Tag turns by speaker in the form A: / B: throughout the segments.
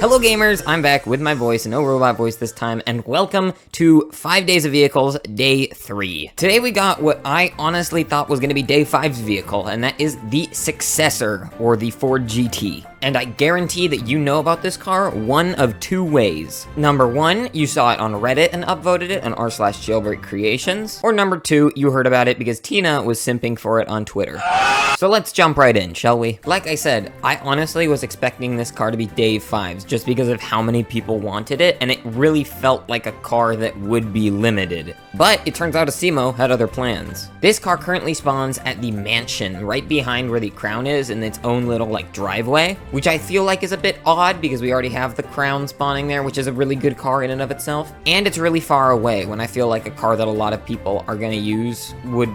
A: Hello gamers, I'm back with my voice, no robot voice this time, and welcome to 5 Days of Vehicles, Day 3. Today we got what I honestly thought was going to be Day 5's vehicle, and that is the successor, or the Ford GT. And I guarantee that you know about this car one of two ways. Number one, you saw it on Reddit and upvoted it on r/jailbreakcreations. Or number two, you heard about it because Tina was simping for it on Twitter. So let's jump right in, shall we? Like I said, I honestly was expecting this car to be Day 5's just because of how many people wanted it, and it really felt like a car that would be limited. But it turns out Asimo had other plans. This car currently spawns at the mansion right behind where the Crown is in its own little driveway, which I feel like is a bit odd because we already have the Crown spawning there, which is a really good car in and of itself. And it's really far away when I feel like a car that a lot of people are gonna use would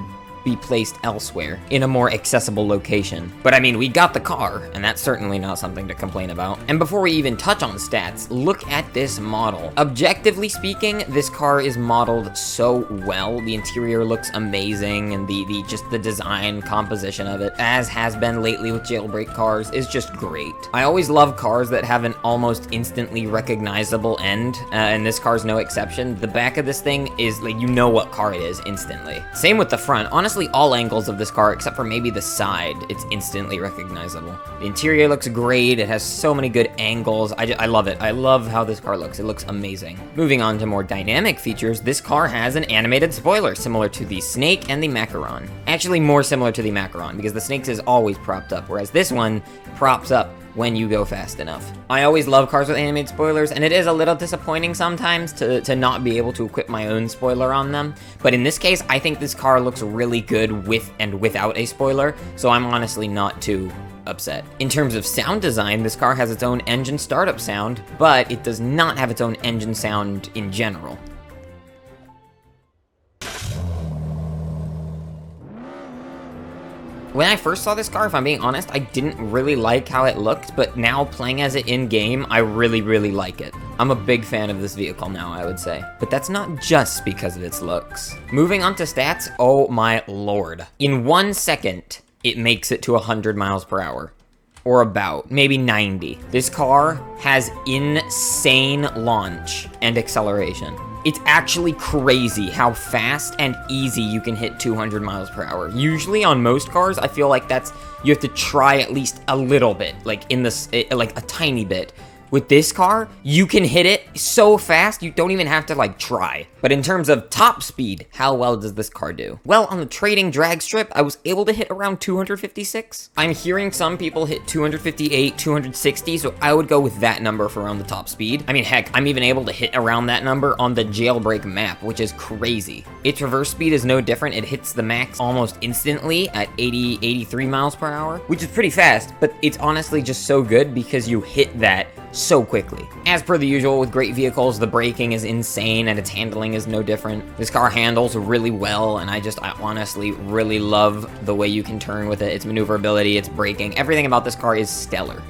A: be placed elsewhere in a more accessible location. But I mean, we got the car, and that's certainly not something to complain about. And before we even touch on stats, look at this model. Objectively speaking, this car is modeled so well. The interior looks amazing, and just the design composition of it, as has been lately with jailbreak cars, is just great. I always love cars that have an almost instantly recognizable end, and this car's no exception. The back of this thing is you know what car it is instantly. Same with the front. Honestly, all angles of this car, except for maybe the side, it's instantly recognizable. The interior looks great. It has so many good angles. I love it. I love how this car looks. It looks amazing. Moving on to more dynamic features, this car has an animated spoiler similar to the Snake and the Macaron. Actually, more similar to the Macaron because the Snake's is always propped up, whereas this one props up when you go fast enough. I always love cars with animated spoilers, and it is a little disappointing sometimes to not be able to equip my own spoiler on them. But in this case, I think this car looks really good with and without a spoiler, so I'm honestly not too upset. In terms of sound design, this car has its own engine startup sound, but it does not have its own engine sound in general. When I first saw this car, if I'm being honest, I didn't really like how it looked, but now playing as it in-game, I really, really like it. I'm a big fan of this vehicle now, I would say. But that's not just because of its looks. Moving on to stats, oh my lord. In 1 second, it makes it to 100 miles per hour. Or about, maybe 90. This car has insane launch and acceleration. It's actually crazy how fast and easy you can hit 200 miles per hour. Usually on most cars, I feel like you have to try at least a little bit, like a tiny bit. With this car, you can hit it so fast, you don't even have to try. But in terms of top speed, how well does this car do? Well, on the trading drag strip, I was able to hit around 256. I'm hearing some people hit 258, 260, so I would go with that number for around the top speed. I mean, heck, I'm even able to hit around that number on the jailbreak map, which is crazy. Its reverse speed is no different. It hits the max almost instantly at 80, 83 miles per hour, which is pretty fast, but it's honestly just so good because you hit that so quickly. As per the usual with great vehicles, the braking is insane and its handling is no different. This car handles really well, and I honestly really love the way you can turn with it. Its maneuverability, its braking, everything about this car is stellar.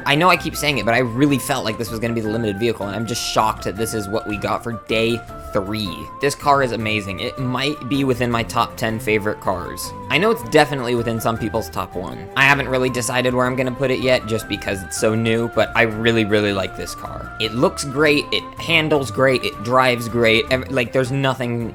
A: I know I keep saying it, but I really felt like this was going to be the limited vehicle, and I'm just shocked that this is what we got for Day 3. This car is amazing. It might be within my top 10 favorite cars. I know it's definitely within some people's top 1. I haven't really decided where I'm going to put it yet, just because it's so new, but I really, really like this car. It looks great, it handles great, it drives great, there's nothing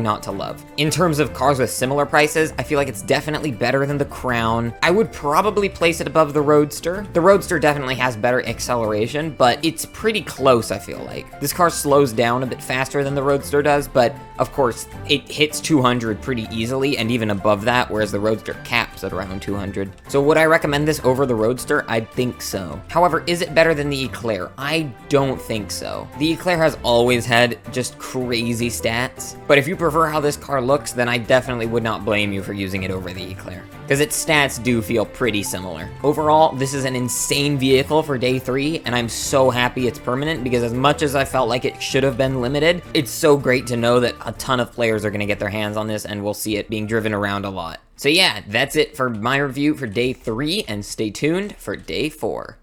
A: not to love. In terms of cars with similar prices, I feel like it's definitely better than the Crown. I would probably place it above the Roadster. The Roadster definitely has better acceleration, but it's pretty close, I feel like. This car slows down a bit faster than the Roadster does, but of course, it hits 200 pretty easily, and even above that, whereas the Roadster caps at around 200. So would I recommend this over the Roadster? I think so. However, is it better than the Eclair? I don't think so. The Eclair has always had just crazy stats, but if you prefer how this car looks, then I definitely would not blame you for using it over the Eclair, because its stats do feel pretty similar. Overall, this is an insane vehicle for Day 3, and I'm so happy it's permanent, because as much as I felt like it should have been limited, it's so great to know that a ton of players are going to get their hands on this, and we'll see it being driven around a lot. So yeah, that's it for my review for Day 3, and stay tuned for Day 4.